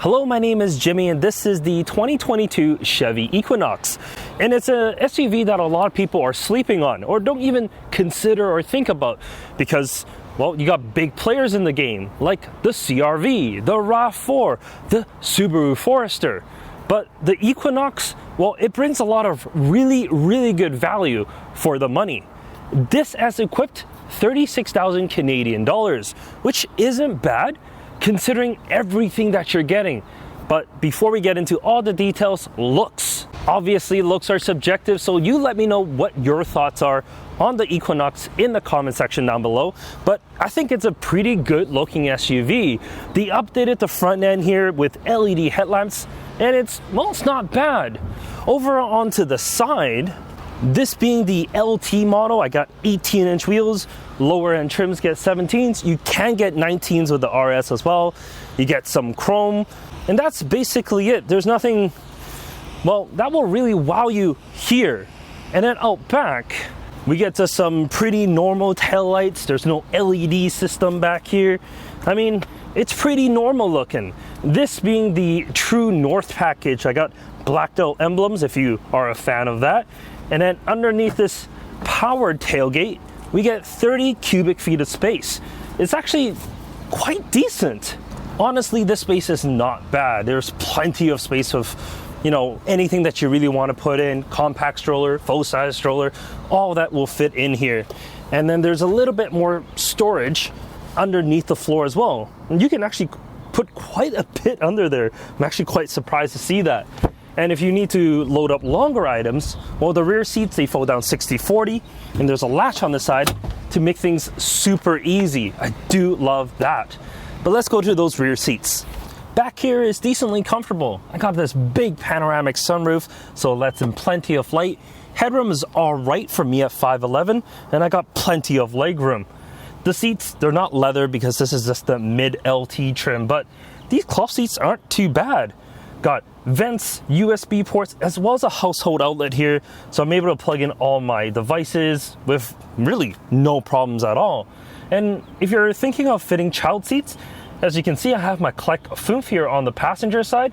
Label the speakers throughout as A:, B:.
A: Hello, my name is Jimmy and this is the 2022 Chevy Equinox. And it's a SUV that a lot of people are sleeping on or don't even consider or think about because, well, you got big players in the game like the CR-V, the RAV4, the Subaru Forester. But the Equinox, well, it brings a lot of really good value for the money. This as equipped 36,000 Canadian dollars, which isn't bad considering everything that you're getting. But before we get into all the details, looks. Obviously, looks are subjective, so you let me know what your thoughts are on the Equinox in the comment section down below. But I think it's a pretty good looking SUV. They updated the front end here with LED headlamps, and it's not bad. Over onto the side, this being the LT model, I got 18-inch wheels, lower end trims get 17s. You can get 19s with the RS as well. You get some chrome, and that's basically it. There's nothing, well, that will really wow you here. And then out back, we get to some pretty normal taillights. There's no LED system back here. I mean, it's pretty normal looking. This being the True North package, I got blacked out emblems if you are a fan of that. And then underneath this powered tailgate, we get 30 cubic feet of space. It's actually quite decent. Honestly, this space is not bad. There's plenty of space of, anything that you really want to put in, compact stroller, full size stroller, all that will fit in here. And then there's a little bit more storage underneath the floor as well. And you can actually put quite a bit under there. I'm actually quite surprised to see that. And if you need to load up longer items, well, the rear seats, they fold down 60-40, and there's a latch on the side to make things super easy. I do love that. But let's go to those rear seats. Back here is decently comfortable. I got this big panoramic sunroof, so it lets in plenty of light. Headroom is all right for me at 5'11", and I got plenty of legroom. The seats, they're not leather because this is just the mid-LT trim, but these cloth seats aren't too bad. Got vents, USB ports, as well as a household outlet here, so I'm able to plug in all my devices with really no problems at all. And if you're thinking of fitting child seats, as you can see, I have my Collect Foof here on the passenger side.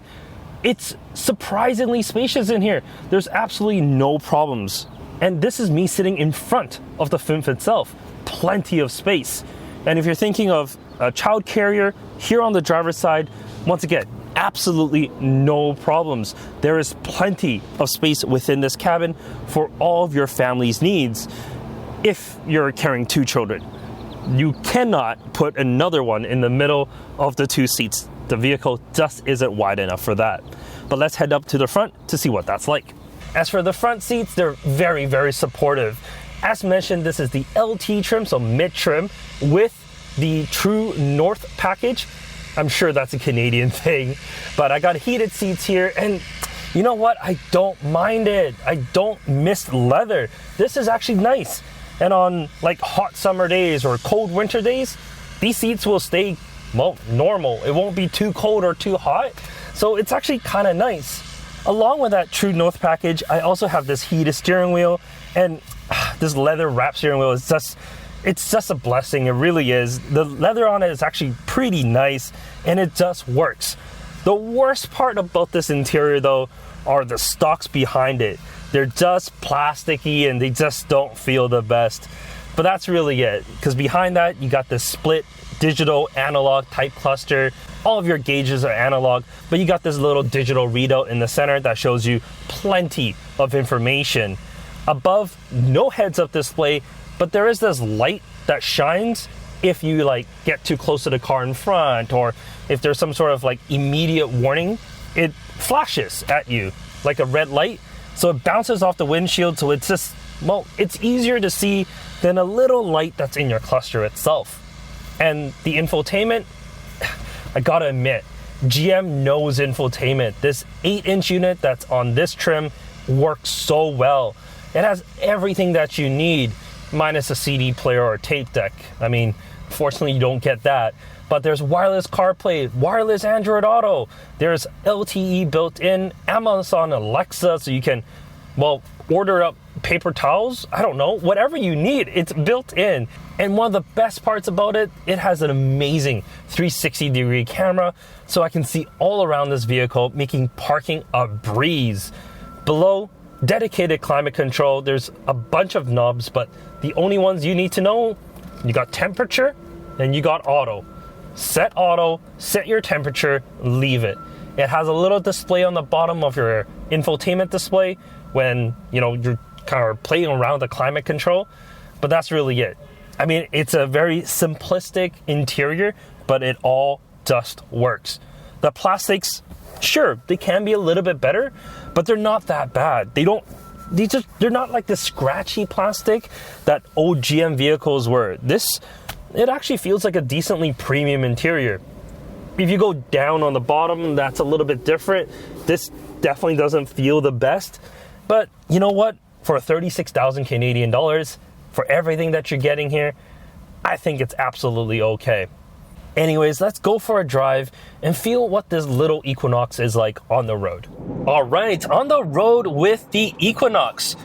A: It's surprisingly spacious in here. There's absolutely no problems. And this is me sitting in front of the Foof itself. Plenty of space. And if you're thinking of a child carrier here on the driver's side, once again, absolutely no problems. There is plenty of space within this cabin for all of your family's needs. If you're carrying two children, you cannot put another one in the middle of the two seats. The vehicle just isn't wide enough for that. But let's head up to the front to see what that's like. As for the front seats, they're very supportive. As mentioned, this is the LT trim, so mid trim, with the True North package. I'm sure that's a Canadian thing, but I got heated seats here, and you know what? I don't mind it. I don't miss leather. This is actually nice. And on like hot summer days or cold winter days, these seats will stay, well, normal. It won't be too cold or too hot. So it's actually kind of nice. Along with that True North package, I also have this heated steering wheel, and this leather wrap steering wheel is it's just a blessing. It really is. The leather on it is actually pretty nice, and it just works. The worst part about this interior, though, are the stalks behind it. They're just plasticky, and they just don't feel the best. But that's really it, because behind that, you got this split digital analog type cluster. All of your gauges are analog, but you got this little digital readout in the center that shows you plenty of information. Above, no heads-up display, but there is this light that shines if you get too close to the car in front, or if there's some sort of immediate warning, it flashes at you like a red light. So it bounces off the windshield, so it's just, well, it's easier to see than a little light that's in your cluster itself. And the infotainment, I gotta admit, GM knows infotainment. This 8-inch unit that's on this trim works so well. It has everything that you need, minus a CD player or a tape deck. I mean, fortunately you don't get that. But there's wireless CarPlay, wireless Android Auto. There's LTE built in, Amazon Alexa, so you can, well, order up paper towels, I don't know, whatever you need, it's built in. And one of the best parts about it, it has an amazing 360-degree camera, so I can see all around this vehicle, making parking a breeze. Below, dedicated climate control. There's a bunch of knobs, but the only ones you need to know, you got temperature and you got auto. Set auto, set your temperature, leave it. It has a little display on the bottom of your infotainment display when, you're kind of playing around the climate control, but that's really it. I mean, it's a very simplistic interior, but it all just works. The plastics, sure, they can be a little bit better, but they're not that bad. They're not like the scratchy plastic that old GM vehicles were. It actually feels like a decently premium interior. If you go down on the bottom, that's a little bit different. This definitely doesn't feel the best, but you know what? For 36,000 Canadian dollars, for everything that you're getting here, I think it's absolutely okay. Anyways, let's go for a drive and feel what this little Equinox is like on the road. All right, on the road with the Equinox.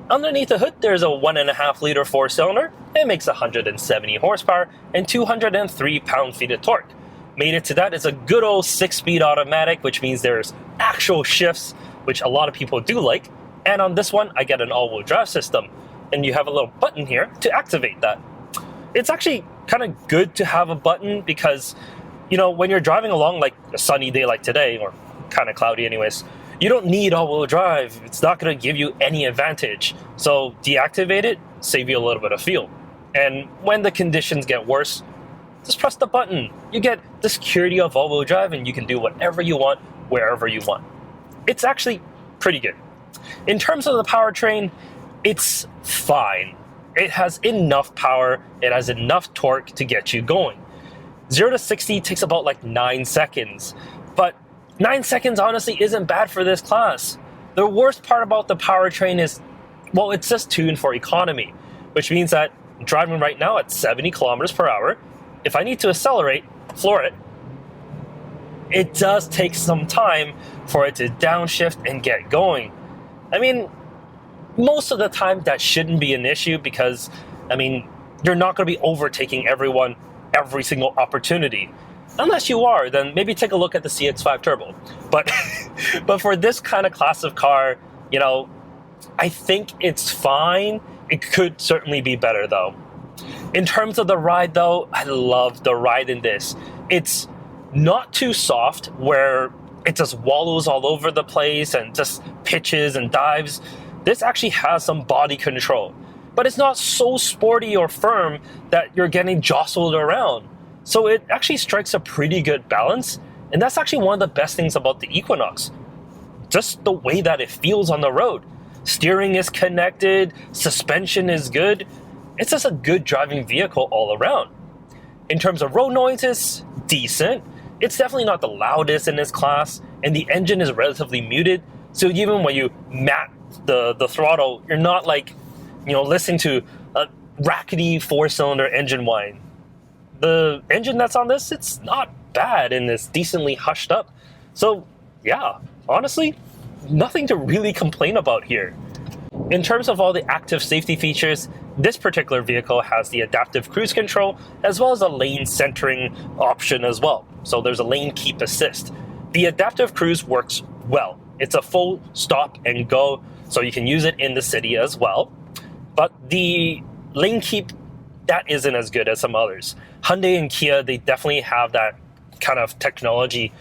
A: Underneath the hood, there's a 1.5 liter four-cylinder. It makes 170 horsepower and 203 pound-feet of torque. Mated to that is a good old 6-speed automatic, which means there's actual shifts, which a lot of people do like. And on this one, I get an all-wheel drive system. And you have a little button here to activate that. It's actually kind of good to have a button because, when you're driving along like a sunny day like today, or kind of cloudy anyways, you don't need all-wheel drive. It's not going to give you any advantage. So deactivate it, save you a little bit of fuel. And when the conditions get worse, just press the button. You get the security of all-wheel drive and you can do whatever you want, wherever you want. It's actually pretty good. In terms of the powertrain, it's fine. It has enough power, it has enough torque to get you going. 0 to 60 takes about like 9 seconds, but 9 seconds honestly isn't bad for this class. The worst part about the powertrain is, it's just tuned for economy, which means that I'm driving right now at 70 kilometers per hour. If I need to accelerate, floor it, it does take some time for it to downshift and get going. I mean, most of the time that shouldn't be an issue because, you're not going to be overtaking everyone every single opportunity. Unless you are, then maybe take a look at the CX-5 Turbo. But for this kind of class of car, I think it's fine. It could certainly be better though. In terms of the ride though, I love the ride in this. It's not too soft where it just wallows all over the place and just pitches and dives. This actually has some body control, but it's not so sporty or firm that you're getting jostled around. So it actually strikes a pretty good balance, and that's actually one of the best things about the Equinox. Just the way that it feels on the road. Steering is connected, suspension is good. It's just a good driving vehicle all around. In terms of road noises, decent. It's definitely not the loudest in this class, and the engine is relatively muted, so even when you mat the throttle, you're not listening to a rackety four-cylinder engine whine. The engine that's on this, it's not bad and it's decently hushed up. So yeah, honestly, nothing to really complain about here. In terms of all the active safety features, this particular vehicle has the adaptive cruise control as well as a lane centering option as well. So there's a lane keep assist. The adaptive cruise works well. It's a full stop and go, so you can use it in the city as well. But the lane keep, that isn't as good as some others. Hyundai and Kia, they definitely have that kind of technology,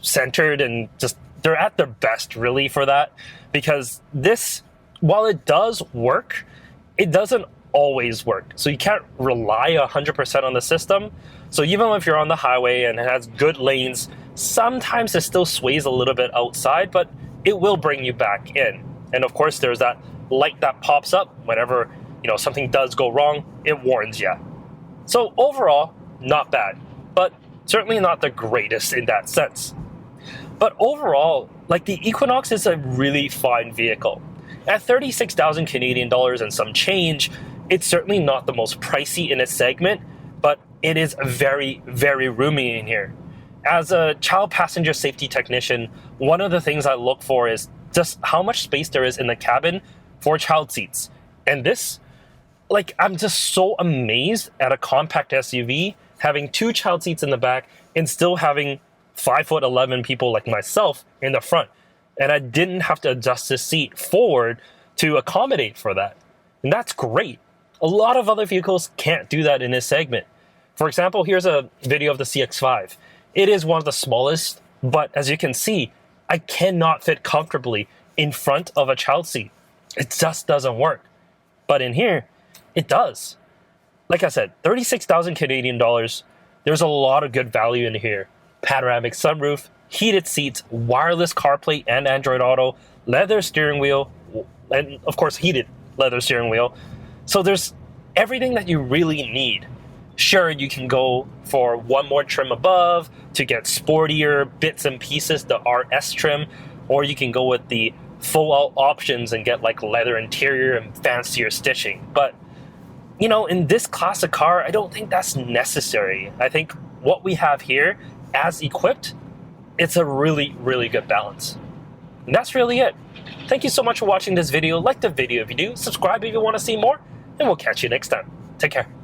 A: centered and just, they're at their best really for that. Because this, while it does work, it doesn't always work. So you can't rely 100% on the system. So even if you're on the highway and it has good lanes, sometimes it still sways a little bit outside, but it will bring you back in. And of course, there's that light that pops up whenever something does go wrong, it warns you. So overall, not bad, but certainly not the greatest in that sense. But overall, the Equinox is a really fine vehicle. At 36,000 Canadian dollars and some change, it's certainly not the most pricey in its segment, but it is very, very roomy in here. As a child passenger safety technician, one of the things I look for is just how much space there is in the cabin for child seats. And this, like, I'm just so amazed at a compact SUV having 2 child seats in the back and still having 5'11" people like myself in the front. And I didn't have to adjust the seat forward to accommodate for that. And that's great. A lot of other vehicles can't do that in this segment. For example, here's a video of the CX-5. It is one of the smallest, but as you can see, I cannot fit comfortably in front of a child seat. It just doesn't work. But in here, it does. Like I said, 36,000 Canadian dollars. There's a lot of good value in here. Panoramic sunroof, heated seats, wireless CarPlay and Android Auto, leather steering wheel, and of course heated leather steering wheel. So there's everything that you really need. Sure, you can go for one more trim above to get sportier bits and pieces, the RS trim, or you can go with the full out options and get like leather interior and fancier stitching. But you know, in this class of car, I don't think that's necessary. I think what we have here, as equipped, it's a really, really good balance. And that's really it. Thank you so much for watching this video. Like the video if you do, subscribe if you want to see more, and we'll catch you next time. Take care.